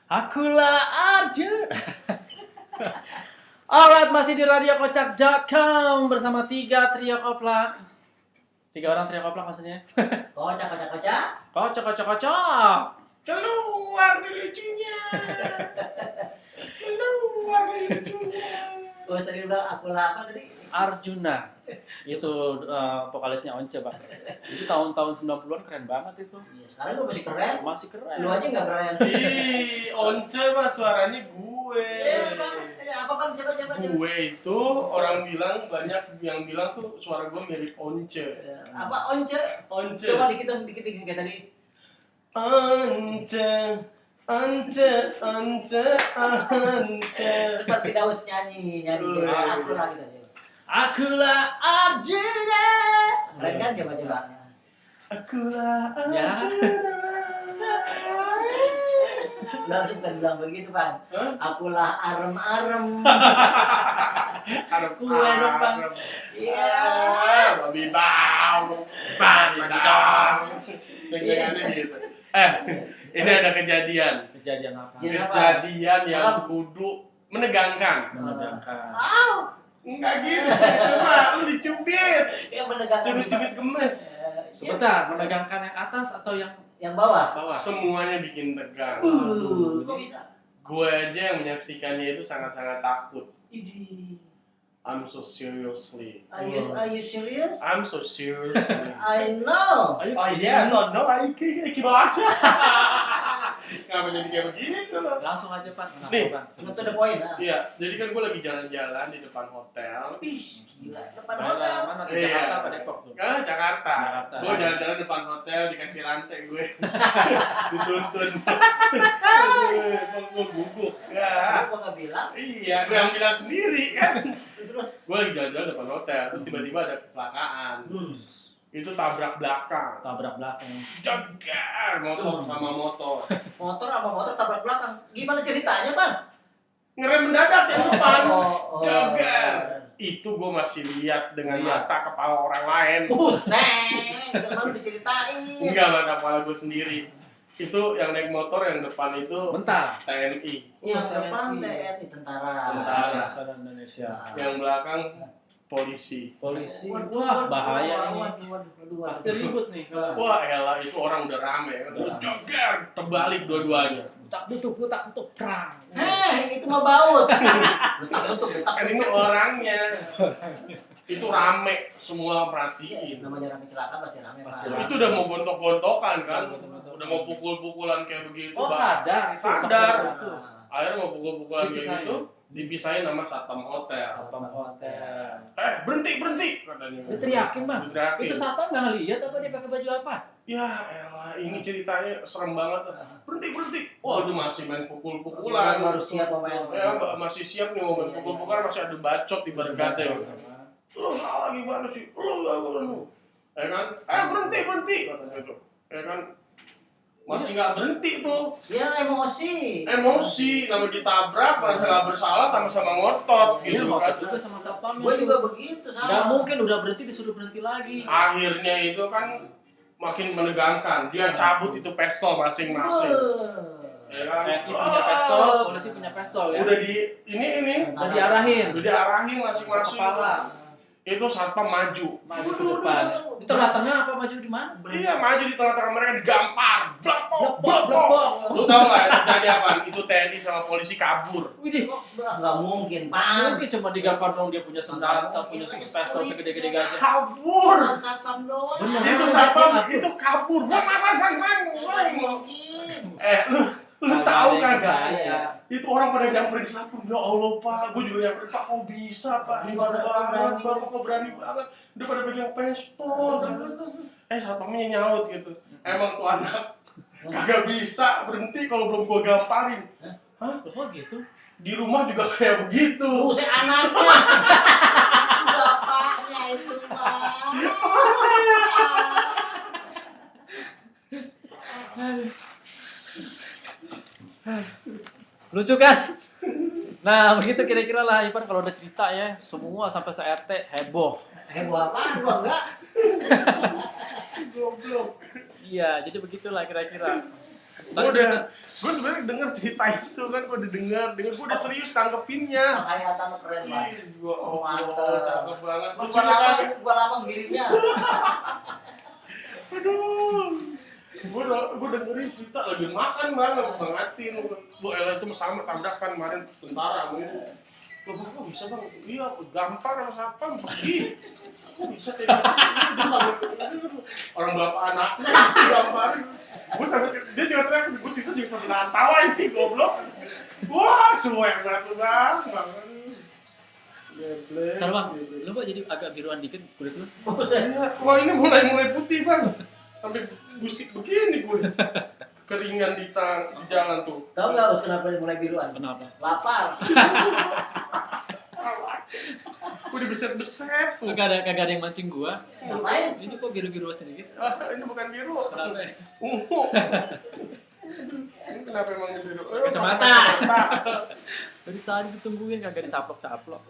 Akulah Arjun. Alright, masih di radiokocak.com bersama 3 trio koplak. 3 orang trio koplak maksudnya. Kocak. Kocok. Keluar lucunya. Keluar lucunya. Oh, tadi bilang akulah apa tadi? Arjuna. Itu vokalisnya Once, Pak. Itu tahun-tahun 90-an keren banget itu. Iya, sekarang gue masih keren. Masih keren. Lu aja nggak keren. Ih, Once mah suaranya gue. Iya, Bang. Ya, apa Bang? Coba. Gue itu orang bilang banyak yang bilang tuh suara gue mirip Once. Apa Once? Once. Coba dikit kayak tadi. Once. Seperti Daus nyanyi akulah gitu. Akulah Arjuna. Keren kan? Coba. Akulah Ya. Arjuna. Lu harus bukan bilang begitu, Bang. Hah? Akulah arem. Arep Kue dong, Bang. Iya. Babi bau. Dengannya gitu. Ini ada kejadian. Kejadian apa? Iya. Kejadian yang Serem. kudu menegangkan. Menegangkan. Enggak gitu, cuma lu dicubit. Yang menegangkan. Cubit-cubit gemes. Sebentar, menegangkan yang atas atau yang Yang bawah. bawah? Semuanya bikin tegang. Kok bisa? Gue aja yang menyaksikannya itu sangat-sangat takut. Idi. I'm so seriously. Are you serious? I'm so seriously. I know. Ayo, Oh iya, so no, gimana aja. Kenapa jadi kayak begitu loh? langsung aja, Pak. Kenapa, Nih. Pak? Itu the point. Iya, jadi kan gue lagi jalan-jalan di depan hotel. Ih, gila. Depan Daerah hotel. mana? Di Iya. Jakarta apa Depok tuh? Ke Jakarta. Jakarta. Gue jalan-jalan depan hotel dikasih rantai gue. Dituntun. Emang gue gugup. Ya. Gua nggak bilang. Iya, gue yang bilang sendiri kan. Terus. Gue lagi jalan-jalan depan hotel, terus tiba-tiba ada kecelakaan. Itu tabrak belakang. Tabrak belakang. Jegar motor sama motor. Motor sama motor tabrak belakang. Gimana ceritanya, Bang? Ngerem mendadak yang depan. Oh. Jegar. Itu gue masih lihat dengan Iya. mata kepala orang lain. Buset, itu baru diceritain. Enggak, mata kepala gue sendiri. Itu yang naik motor yang depan itu Bentar. TNI. Yang TNI. depan TNI tentara. Tentara. Nasional Indonesia. Yang belakang polisi. Polisi. Waduh, Wah, bahaya ini. Waduh. Pasti ribut nih. Wah, elah itu orang udah rame. Udah. Jegar, terbalik dua-duanya. Butak butuh perang. Itu mah baut. Betak. Kan ini orangnya. Itu rame, semua perhatiin. Namanya rame celaka pasti rame, Pasti Pak. rame. Itu udah mau gontok-gontokan kan. Gontok-gontokan. Udah mau pukul-pukulan kayak begitu. Oh, Bang. sadar. Itu Sadar. pas itu. Akhirnya mau pukul-pukulan kayak Dipisahin. gitu. Dipisahin sama satpam hotel. Satpam hotel. Berhenti katanya. Diteriakin, Bang. Diteriakin. Itu satpam nggak ngeliat apa dia pakai baju apa? Ya elah, ini ceritanya serem banget. Berhenti. Wah, udah masih main pukul-pukulan. Baru siap pemain. Ya, masih siap nih mau main pukul-pukulan, masih ada bacot ibarat kata gitu. Lu salah gimana sih? Lu. Ya kan? Berhenti katanya tuh. Ya kan? Masih nggak berhenti tuh. Dia emosi. Emosi, namanya ditabrak, merasa nggak bersalah, sama-sama ngotot Iya, gitu ngotot kan. juga sama satpamnya. Gue juga begitu sama. Nggak mungkin udah berhenti disuruh berhenti lagi. Akhirnya itu kan makin menegangkan. Dia cabut itu pistol masing-masing. Ya kan? TNI punya pistol, polisi punya pistol ya. Udah di ini. Udah diarahin. Udah diarahin masing-masing. Kepala. Itu satpam maju. Maju ke depan. Di tengah-tengah apa maju di mana? Iya, maju di tengah-tengah mereka digampar. Blok. Blok. Lu tahu nggak yang terjadi apa? Itu TNI sama polisi kabur. Widih. Nggak mungkin, Pak. Mungkin cuma digampar dong dia punya senjata, punya pistol segede-gede gajah. Kabur. Bukan satpam doang. Bener. Itu satpam itu kabur. Wang. Mungkin. Lu tahu kagak? Percaya. Itu orang pada nyamperin satpam. Ya Allah, Pak. Gue juga nyamperin, Pak. Kok bisa, Pak? Hebat banget, Bapak. Kok berani banget. Udah pada pegang pistol. Satpamnya nyaut gitu. Emang tuh anak kagak bisa berhenti kalau belum gua gamparin. Hah? Kok gitu? Di rumah juga kayak begitu. Saya anaknya. Bapaknya itu, Pak. Lucu kan? Nah, begitu kira-kira lah Ipan kalau udah cerita ya, semua sampai se-RT heboh. Heboh apaan? Gua enggak. Goblok. Iya, jadi begitulah kira-kira. Gua Gue sebenarnya denger cerita itu kan, gue udah denger gue udah serius tanggepinnya. Hayatan keren banget. Ih, gua Mantap. cakep banget. Gua lama ngirimnya. Aduh. Gue dengerin cerita lagi makan banget, bangetin. Bu Ella itu sama tabrakan kemarin tentara gitu. Loh, kok bisa bang? Iya, gampar sama satpam pergi. Kok bisa kayak gitu? Orang bapak anaknya gamparin. Gue sampai dia juga teriak, gue juga sambil nahan tawa ini goblok. Wah, suwek banget bang. Ntar bang, lu kok jadi agak biruan dikit kulit lu? Wah ini mulai putih bang. Sampai busik begini gue. Keringan di jalan tuh. Tahu nggak Us kenapa dia mulai biruan? Kenapa? Lapar. Udah beset-beset. Kagak ada yang mancing gua. Ngapain? Ini kok biru-biru sedikit? Ini bukan biru. Kenapa ya? Ungu. Ini kenapa emang biru? Kacamata. Dari tadi ditungguin kagak dicaplok-caplok.